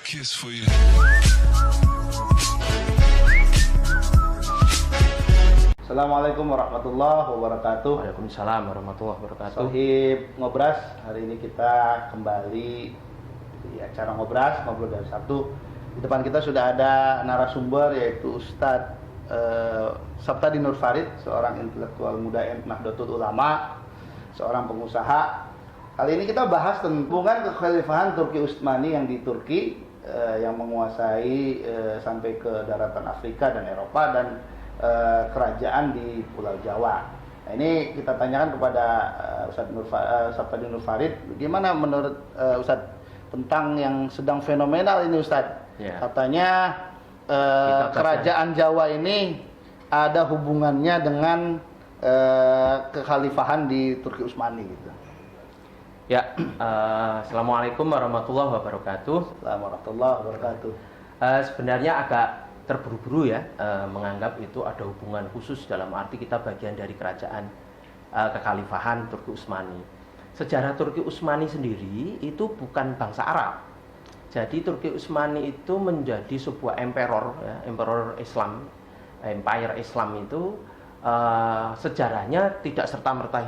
kiss for you. Assalamualaikum warahmatullahi wabarakatuh. Waalaikumsalam warahmatullahi wabarakatuh. Sohib Ngobras, hari ini kita kembali di acara Ngobras, ngobrol dari Sabtu. Di depan kita sudah ada narasumber yaitu Ustadz Saptadi Nur Farid, seorang intelektual muda Nahdlatul Ulama, seorang pengusaha. Kali ini kita bahas tentang hubungan kekhalifahan Turki Utsmani yang di Turki, yang menguasai sampai ke daratan Afrika dan Eropa dan kerajaan di Pulau Jawa. Nah, ini kita tanyakan kepada Ustadz Saptadi Nur Farid, bagaimana menurut Ustadz tentang yang sedang fenomenal ini Ustadz? Ya. Katanya kerajaan Jawa ini ada hubungannya dengan kekhalifahan di Turki Utsmani gitu. Ya, assalamualaikum warahmatullahi wabarakatuh. Assalamualaikum warahmatullahi wabarakatuh. Sebenarnya agak terburu-buru ya menganggap itu ada hubungan khusus dalam arti kita bagian dari kerajaan kekhalifahan Turki Utsmani. Sejarah Turki Utsmani sendiri itu bukan bangsa Arab. Jadi Turki Utsmani itu menjadi sebuah emperor, ya, emperor Islam, empire Islam itu sejarahnya tidak serta-merta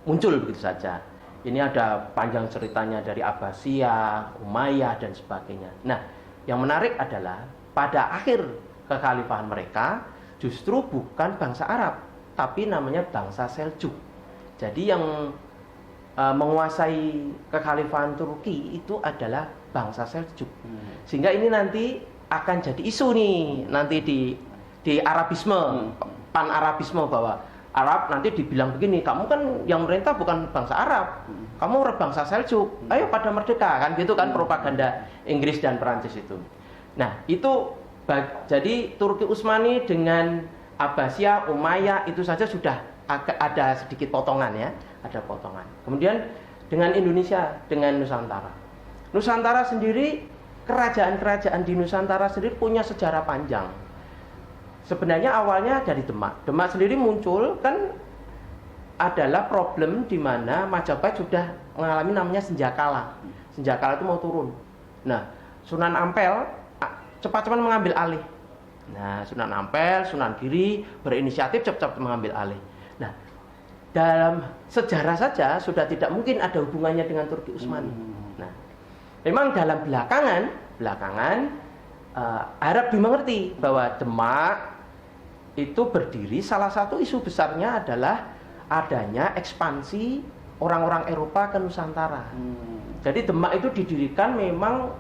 muncul begitu saja. Ini ada panjang ceritanya dari Abbasiyah, Umayyah dan sebagainya. Nah, yang menarik adalah pada akhir kekhalifahan mereka justru bukan bangsa Arab, tapi namanya bangsa Seljuk. Jadi yang menguasai kekhalifahan Turki itu adalah bangsa Seljuk. Sehingga ini nanti akan jadi isu nih nanti di Arabisme, pan-Arabisme, bahwa Arab nanti dibilang begini, kamu kan yang merintah bukan bangsa Arab, kamu bangsa Seljuk, ayo pada merdeka, kan gitu kan propaganda Inggris dan Perancis itu. Nah itu jadi Turki Utsmani dengan Abbasiyah, Umayyah itu saja sudah ada sedikit potongan ya, ada potongan. Kemudian dengan Indonesia, dengan Nusantara. Nusantara sendiri, kerajaan-kerajaan di Nusantara sendiri punya sejarah panjang. Sebenarnya awalnya dari Demak. Demak sendiri muncul kan adalah problem di mana Majapahit sudah mengalami namanya senjakala. Senjakala itu mau turun. Nah, Sunan Ampel cepat-cepat mengambil alih. Nah, Sunan Ampel, Sunan Giri berinisiatif cepat-cepat mengambil alih. Nah, dalam sejarah saja sudah tidak mungkin ada hubungannya dengan Turki Utsmani. Nah, memang dalam belakangan Arab dimengerti bahwa Demak itu berdiri, salah satu isu besarnya adalah adanya ekspansi orang-orang Eropa ke Nusantara. Jadi Demak itu didirikan memang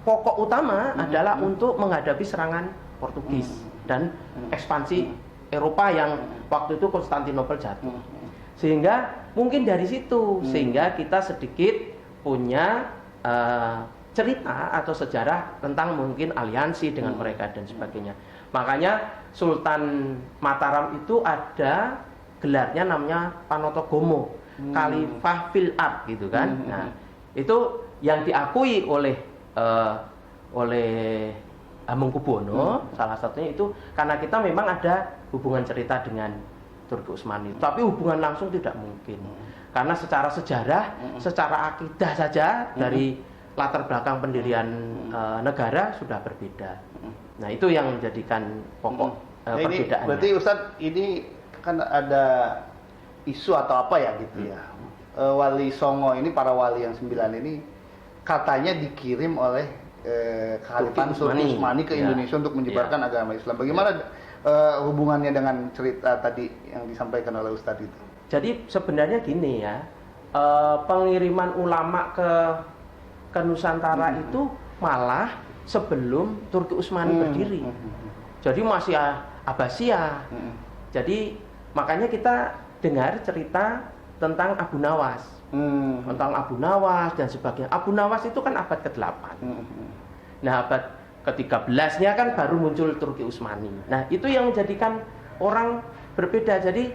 pokok utama adalah untuk menghadapi serangan Portugis dan ekspansi Eropa yang waktu itu Konstantinopel jatuh. Sehingga mungkin dari situ sehingga kita sedikit punya cerita atau sejarah tentang mungkin aliansi dengan mereka dan sebagainya. Makanya Sultan Mataram itu ada gelarnya namanya Panotogomo, Khalifah fil Ard gitu kan. Nah, itu yang diakui oleh Hamengkubuwono, salah satunya itu karena kita memang ada hubungan cerita dengan Turki Utsmani. Tapi hubungan langsung tidak mungkin. Karena secara sejarah, secara akidah saja dari latar belakang pendirian negara sudah berbeda. Nah, itu yang menjadikan pokok perbedaannya. Berarti Ustadz, ini kan ada isu atau apa ya gitu ya. Wali Songo ini, para wali yang 9 ini katanya dikirim oleh Khalifah Turki Utsmani ke Indonesia untuk menyebarkan agama Islam. Bagaimana hubungannya dengan cerita tadi yang disampaikan oleh Ustadz itu? Jadi sebenarnya gini ya, pengiriman ulama ke Nusantara itu malah sebelum Turki Utsmani berdiri. Jadi masih Abbasiyah. Jadi makanya kita dengar cerita tentang Abu Nawas. Tentang Abu Nawas dan sebagainya. Abu Nawas itu kan abad ke-8. Nah, abad ke-13-nya kan baru muncul Turki Utsmani. Nah, itu yang menjadikan orang berbeda. Jadi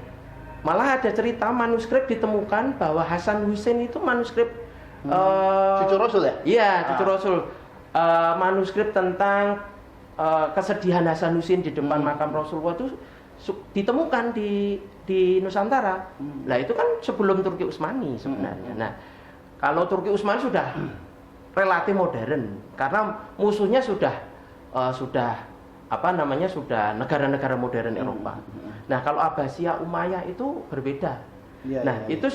malah ada cerita manuskrip ditemukan bahwa Hasan Hussein itu manuskrip cucu Rasul ya? Iya, cucu Rasul. Manuskrip tentang kesedihan Hasan Hussein di depan makam Rasulullah itu ditemukan di Nusantara. Nah, itu kan sebelum Turki Utsmani sebenarnya. Nah, kalau Turki Utsmani sudah relatif modern karena musuhnya sudah sudah negara-negara modern Eropa. Nah, kalau Abbasiyah Umayyah itu berbeda. Itu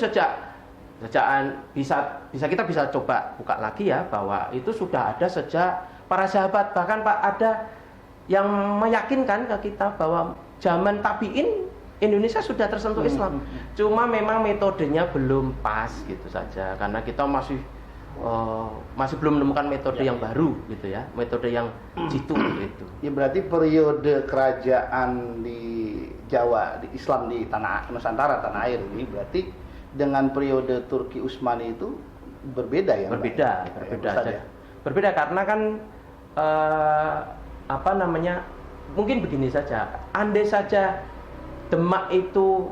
kita bisa coba buka lagi ya, bahwa itu sudah ada sejak para sahabat, bahkan Pak ada yang meyakinkan ke kita bahwa zaman tabi'in Indonesia sudah tersentuh Islam. Cuma memang metodenya belum pas gitu saja, karena kita masih belum menemukan metode yang baru gitu ya, metode yang jitu gitu. Ya berarti periode kerajaan di Jawa, di Islam di tanah Nusantara, tanah air ini berarti dengan periode Turki Utsmani itu berbeda ya? Berbeda karena kan mungkin begini saja, andai saja Demak itu,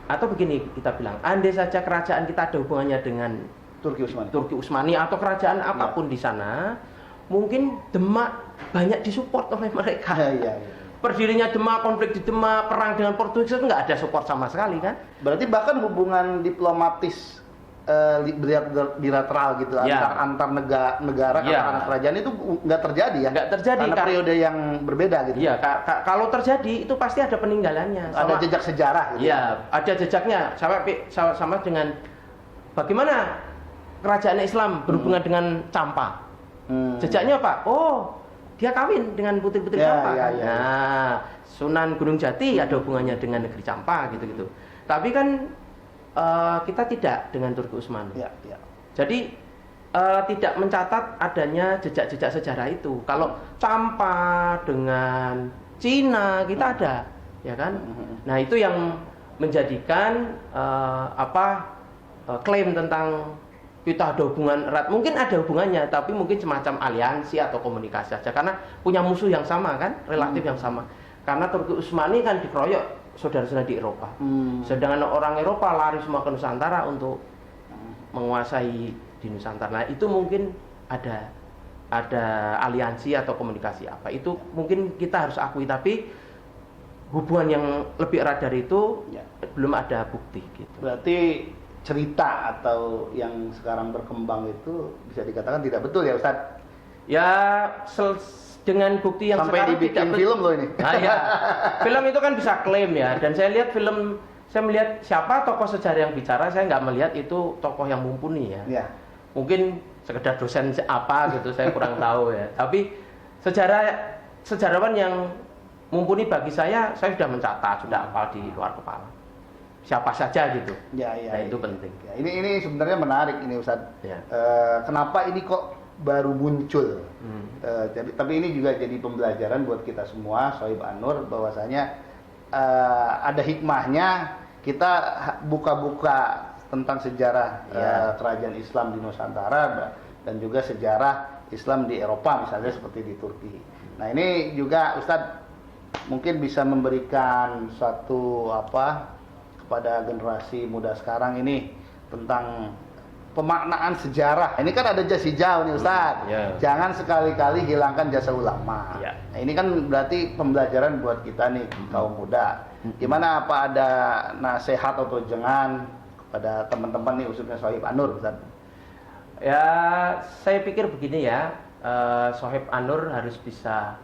atau begini kita bilang, andai saja kerajaan kita ada hubungannya dengan Turki Utsmani atau kerajaan apapun di sana, mungkin Demak banyak disupport oleh mereka. Berdirinya Demak, konflik di Demak, perang dengan Portugis itu nggak ada support sama sekali kan? Berarti bahkan hubungan diplomatis bilateral gitu antar negara antar kerajaan itu nggak terjadi ya? Nggak terjadi karena periode yang berbeda gitu. Iya, kalau terjadi itu pasti ada peninggalannya. Ada jejak sejarah gitu. Iya, ada jejaknya. Sama dengan bagaimana kerajaan Islam berhubungan dengan Campa. Jejaknya apa? Oh, dia kawin dengan putri-putri Campa. Nah, Sunan Gunung Jati ada hubungannya dengan negeri Campa gitu-gitu. Tapi kan kita tidak dengan Turki Utsmani. Jadi tidak mencatat adanya jejak-jejak sejarah itu. Kalau Campa dengan Cina kita ada, ya kan? Nah, itu yang menjadikan klaim tentang kita ada hubungan erat. Mungkin ada hubungannya, tapi mungkin semacam aliansi atau komunikasi saja, karena punya musuh yang sama kan, relatif yang sama. Karena Turki Utsmani kan dikeroyok saudara-saudara di Eropa. Sedangkan orang Eropa lari semua ke Nusantara untuk menguasai di Nusantara. Nah, itu mungkin ada aliansi atau komunikasi apa. Itu mungkin kita harus akui, tapi hubungan yang lebih erat dari itu belum ada bukti gitu. Berarti cerita atau yang sekarang berkembang itu bisa dikatakan tidak betul ya, Ustaz? Ya, dengan bukti yang sampai sekarang dibikin tidak film loh ini. Nah, ya. Film itu kan bisa klaim ya. Dan saya melihat siapa tokoh sejarah yang bicara, saya nggak melihat itu tokoh yang mumpuni ya. Mungkin sekedar dosen apa gitu, saya kurang tahu ya. Tapi sejarawan yang mumpuni bagi saya sudah mencatat, sudah hafal di luar kepala. Siapa saja gitu. Itu penting. Ini sebenarnya menarik ini, Ustaz. Kenapa ini kok baru muncul? Tapi ini juga jadi pembelajaran buat kita semua, Sohib An-Nur, bahwasanya ada hikmahnya kita buka-buka tentang sejarah kerajaan Islam di Nusantara dan juga sejarah Islam di Eropa, misalnya seperti di Turki. Nah, ini juga Ustadz mungkin bisa memberikan suatu kepada generasi muda sekarang ini tentang pemaknaan sejarah. Ini kan ada jasa hijau nih, Ustaz. Jangan sekali-kali hilangkan jasa ulama. Nah, ini kan berarti pembelajaran buat kita nih, kaum muda. Gimana, apa ada nasihat atau jangan kepada teman-teman nih, khususnya Sohib An-Nur, Ustaz? Ya, saya pikir begini ya, Sohib An-Nur harus bisa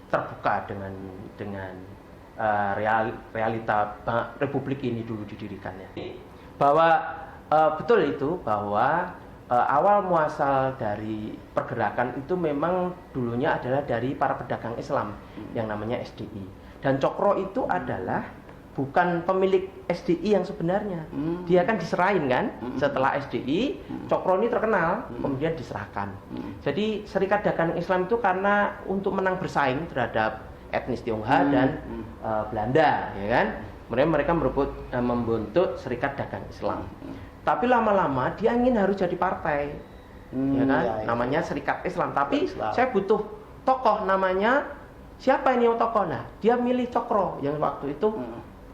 terbuka dengan realita Republik ini dulu didirikannya. Bahwa betul itu, bahwa awal muasal dari pergerakan itu memang dulunya adalah dari para pedagang Islam yang namanya SDI. Dan Cokro itu adalah bukan pemilik SDI yang sebenarnya. Dia kan diserahin kan, setelah SDI, Cokro ini terkenal, kemudian diserahkan. Jadi Serikat Dagang Islam itu karena untuk menang bersaing terhadap etnis Tionghoa dan Belanda, ya kan? Kemudian mereka membentuk Serikat Dagang Islam. Tapi lama-lama dia ingin harus jadi partai, ya kan? Namanya Serikat Islam. Tapi saya butuh tokoh, namanya siapa ini yang tokoh? Nah, dia milih Cokro yang waktu itu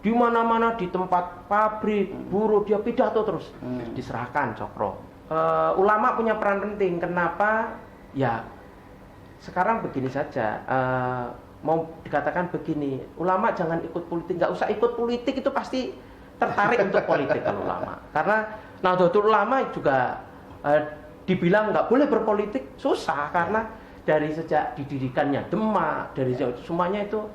di mana-mana, di tempat pabrik, buruh, dia pidato terus, diserahkan Cokro. Ulama punya peran penting. Kenapa? Ya, sekarang begini saja. Mau dikatakan begini, ulama jangan ikut politik, nggak usah ikut politik, itu pasti tertarik untuk politik kalau ulama. Karena Nahdlatul Ulama juga dibilang nggak boleh berpolitik susah karena dari sejak didirikannya Demak, dari semuanya itu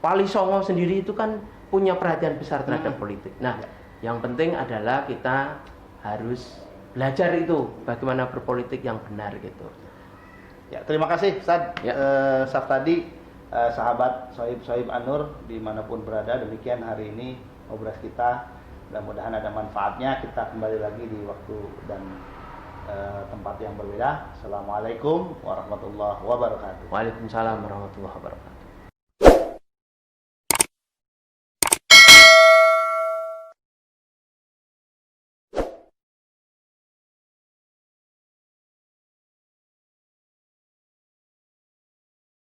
Wali Songo sendiri itu kan punya perhatian besar terhadap politik. Nah, yang penting adalah kita harus belajar itu bagaimana berpolitik yang benar gitu. Ya, terima kasih Ustaz. Ya. Saftadi, sahabat Sohib Anur dimanapun berada, demikian hari ini obras kita. Mudah-mudahan ada manfaatnya. Kita kembali lagi di waktu dan tempat yang berbeda. Assalamualaikum warahmatullahi wabarakatuh. Waalaikumsalam warahmatullahi wabarakatuh.